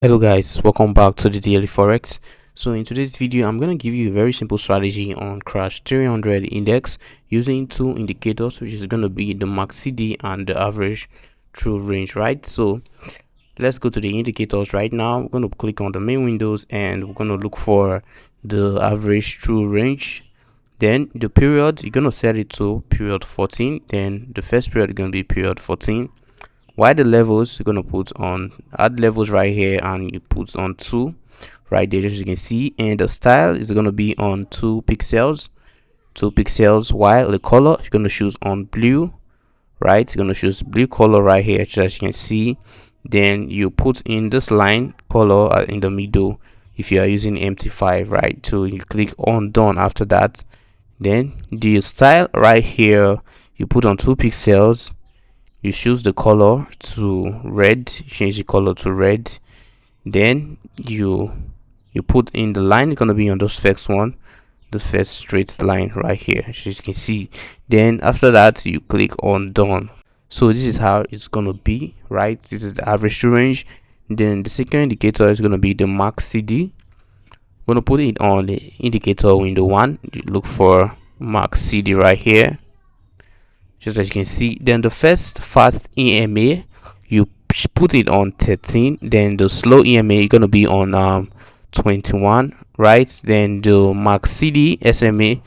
Hello guys, welcome back to the daily forex. So in today's video I'm going to give you a very simple strategy on crash 300 index using two indicators, which is going to be the MACD and the average true range, right? So let's go to the indicators right now. We're going to click on the main windows and we're going to look for the average true range. Then the period, you're going to set it to period 14. Then the first period is going to be period 14. While the levels, you're gonna put on add levels right here, and you put on 2 right there, just as you can see. And the style is gonna be on 2 pixels, while the color you're gonna choose on blue, right? You're gonna choose blue color right here, just as you can see. Then you put in this line color in the middle if you are using MT5, right? So you click on done. After that, then the style right here, you put on 2 pixels. You choose the color to red, change the color to red. Then you put in the line. It's gonna be on this first one, the first straight line right here, as you can see. Then after that, you click on done. So this is how it's gonna be, right? This is the average true range. Then the second indicator is gonna be the MACD. I'm gonna put it on the indicator window 1. You look for MACD right here, just as you can see. Then the first fast EMA, you put it on 13. Then the slow EMA is going to be on 21, right? Then the max CD SMA, you're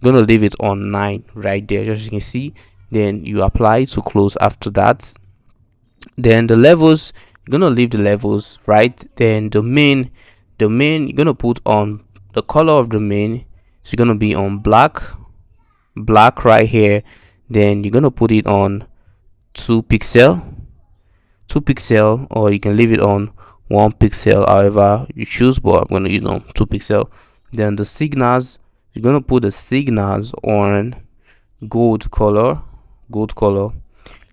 going to leave it on 9 right there, just as you can see. Then you apply to close. After that, then the levels, you're going to leave the levels, right? Then the main you're going to put on the color of the main, so you're going to be on black right here. Then you're gonna put it on 2 pixel, or you can leave it on 1 pixel, however you choose, but I'm gonna use on 2 pixel. Then the signals, you're gonna put the signals on gold color. You're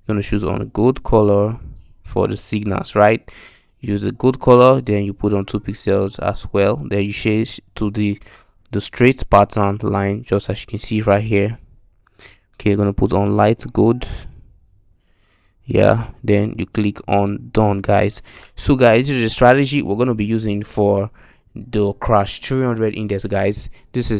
gonna choose on gold color for the signals, right? Use the gold color, then you put on 2 pixels as well. Then you change to the straight pattern line, just as you can see right here. Okay, you're gonna put on light gold. Yeah, then you click on done, guys. So guys, this is the strategy we're gonna be using for the crash 300 index, guys. This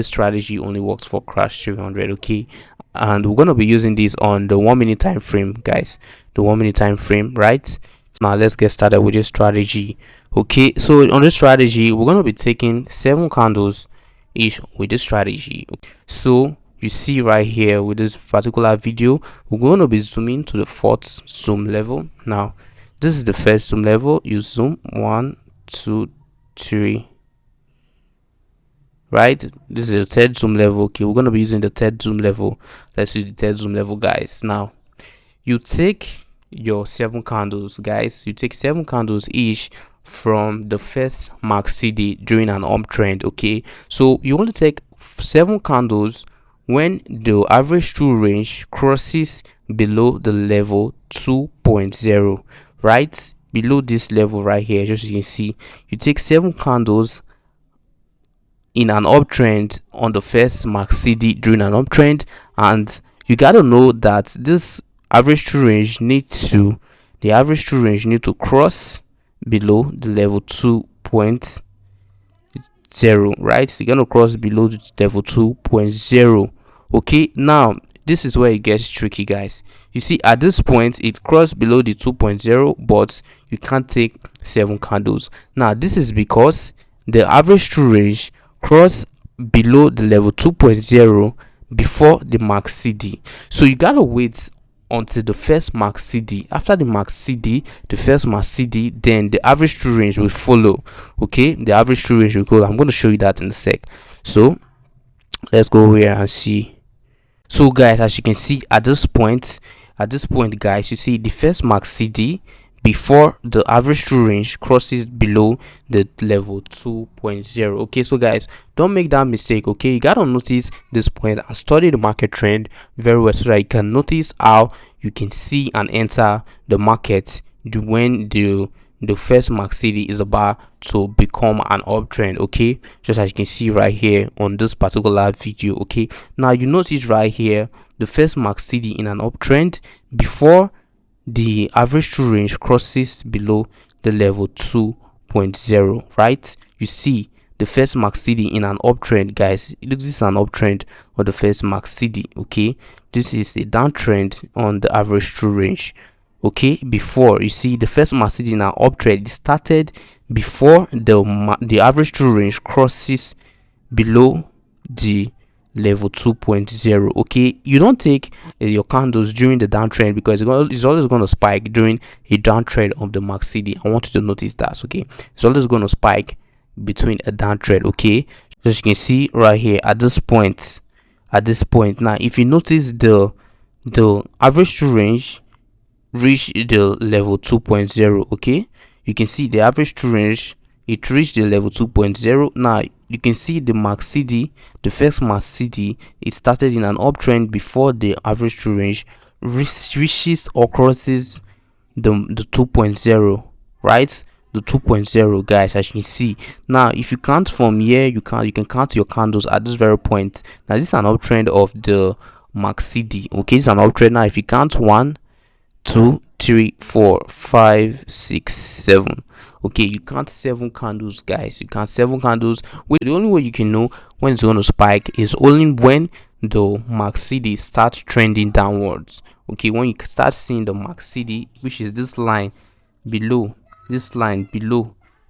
strategy only works for crash 300, okay? And we're gonna be using this on the 1 minute time frame, guys. The 1 minute time frame, right? Now let's get started with this strategy. Okay, so on this strategy, we're gonna be taking 7 candles each with this strategy. So you see right here with this particular video, we're going to be zooming to the 4th zoom level. Now this is the first zoom level. You zoom 1 2 3, right? This is the 3rd zoom level. Okay, we're going to be using the 3rd zoom level. Let's use the 3rd zoom level, guys. Now you take your 7 candles, guys. You take 7 candles each from the first MACD during an uptrend. Okay, so you only take 7 candles when the average true range crosses below the level 2.0, right? Below this level right here, just as you can see, you take 7 candles in an uptrend on the first MACD during an uptrend, and you gotta know that this average true range needs to cross below the level 2.0, right? So you're gonna cross below level 2.0. okay, now this is where it gets tricky, guys. You see, at this point it crossed below the 2.0, but you can't take 7 candles. Now this is because the average true range crossed below the level 2.0 before the max CD. So you gotta wait until the first max CD. After the max CD, the first max CD, then the average true range will follow. Okay, the average true range will go. I'm going to show you that in a sec. So let's go here and see. So guys, as you can see, at this point guys, you see the first max CD before the average true range crosses below the level 2.0. okay, so guys, don't make that mistake. Okay, you gotta notice this point and study the market trend very well, so that you can notice how you can see and enter the market when the first max CD is about to become an uptrend. Okay, just as you can see right here on this particular video. Okay, now you notice right here the first max CD in an uptrend before the average true range crosses below the level 2.0, right? You see the first MACD in an uptrend, guys. This is an uptrend of the first MACD. Okay, this is a downtrend on the average true range. Okay, before, you see the first MACD in an uptrend started before the average true range crosses below the level 2.0. okay, you don't take your candles during the downtrend, because it's always going to spike during a downtrend of the MACD. I want you to notice that. Okay, it's always going to spike between a downtrend. Okay, so as you can see right here at this point, now if you notice the average true range reach the level 2.0. okay, you can see the average true range, it reached the level 2.0. now you can see the MACD, the first MACD, it started in an uptrend before the average true range reaches or crosses the 2.0, right? The 2.0, guys, as you can see. Now if you count from here, you can count your candles at this very point. Now this is an uptrend of the MACD. okay, it's an uptrend. Now if you count 1, 2, 3, 4, 5, 6, 7. okay, you count 7 candles, guys. You count 7 candles. The only way you can know when it's going to spike is only when the MACD starts trending downwards. okay, when you start seeing the MACD, which is this line below,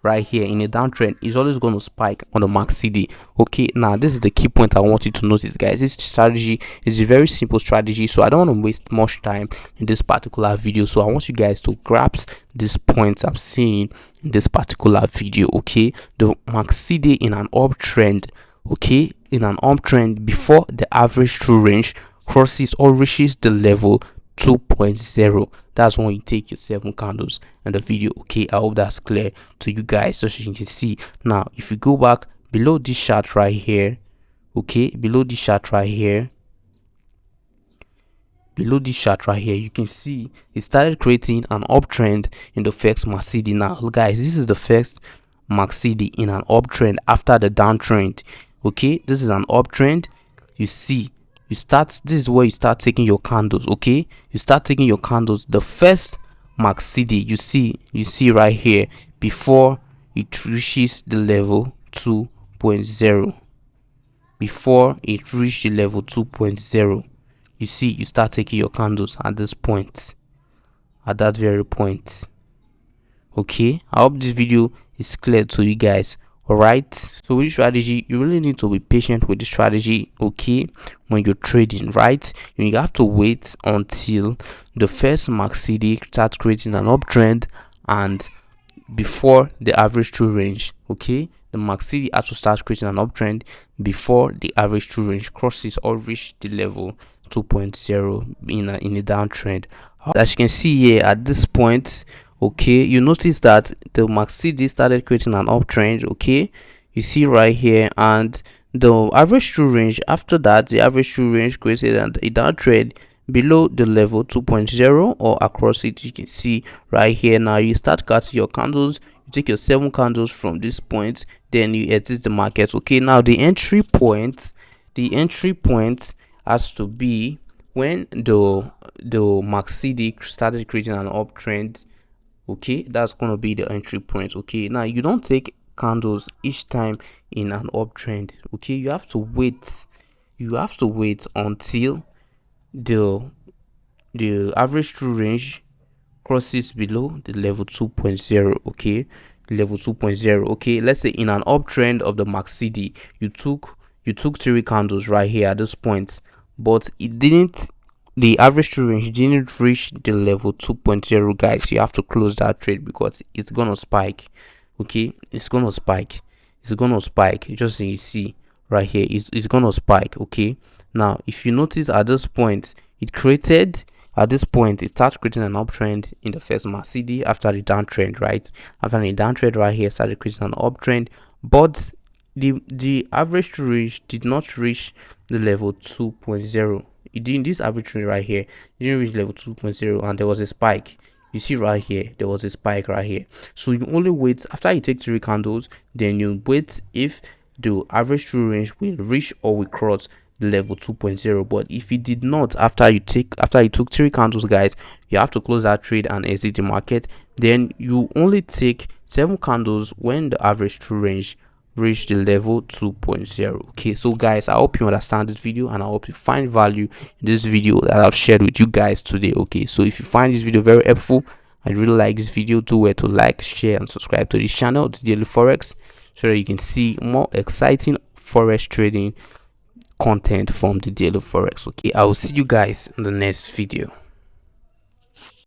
right here in a downtrend, is always going to spike on the MACD. okay, now this is the key point I want you to notice, guys. This strategy is a very simple strategy, so I don't want to waste much time in this particular video. So I want you guys to grasp these points I'm seeing in this particular video. okay, the MACD in an uptrend, okay, in an uptrend before the average true range crosses or reaches the level 2.0, that's when you take your 7 candles in the video. okay, I hope that's clear to you guys. So as you can see, now if you go back below this chart right here, okay, below this chart right here, you can see it started creating an uptrend in the first MACD. now guys, this is the first MACD in an uptrend after the downtrend. okay, this is an uptrend. You see, this is where you start taking your candles. okay, you start taking your candles. The first MACD, you see right here, before it reaches the level 2.0, before it reaches the level 2.0, you see, you start taking your candles at this point, at that very point. okay, I hope this video is clear to you guys. All right, so with this strategy, you really need to be patient with the strategy. okay, when you're trading, right, you have to wait until the first MACD starts creating an uptrend, and before the average true range. okay, the MACD has to start creating an uptrend before the average true range crosses or reach the level 2.0 in a downtrend. As you can see here at this point, okay, you notice that the MACD started creating an uptrend. okay, you see right here, and the average true range, after that the average true range created a downtrend below the level 2.0 or across it. You can see right here. Now you start cutting your candles, you take your 7 candles from this point, then you exit the market. okay, now the entry point has to be when the MACD started creating an uptrend. okay, that's going to be the entry point. okay, now you don't take candles each time in an uptrend. okay, you have to wait until the average true range crosses below the level 2.0. okay, level 2.0. okay, let's say in an uptrend of the MACD, you took 3 candles right here at this point, but the average true range didn't reach the level 2.0, guys. You have to close that trade because it's gonna spike. okay, it's gonna spike, just so you see right here, it's gonna spike. okay, now if you notice at this point, it started creating an uptrend in the first MACD after the downtrend, right? After the downtrend right here, started creating an uptrend, but the average true range did not reach the level 2.0. It didn't. This average range right here didn't reach level 2.0, and there was a spike. You see right here, there was a spike right here. So you only wait after you take 3 candles, then you wait if the average true range will reach or will cross level 2.0. But if it did not, after you took 3 candles, guys, you have to close that trade and exit the market. Then you only take 7 candles when the average true range reach the level 2.0. okay, so guys, I hope you understand this video, and I hope you find value in this video that I've shared with you guys today. Okay, so if you find this video very helpful, I'd really like this video, do where to like, share, and subscribe to this channel, the Daily Forex, so that you can see more exciting forex trading content from the Daily Forex. Okay, I will see you guys in the next video.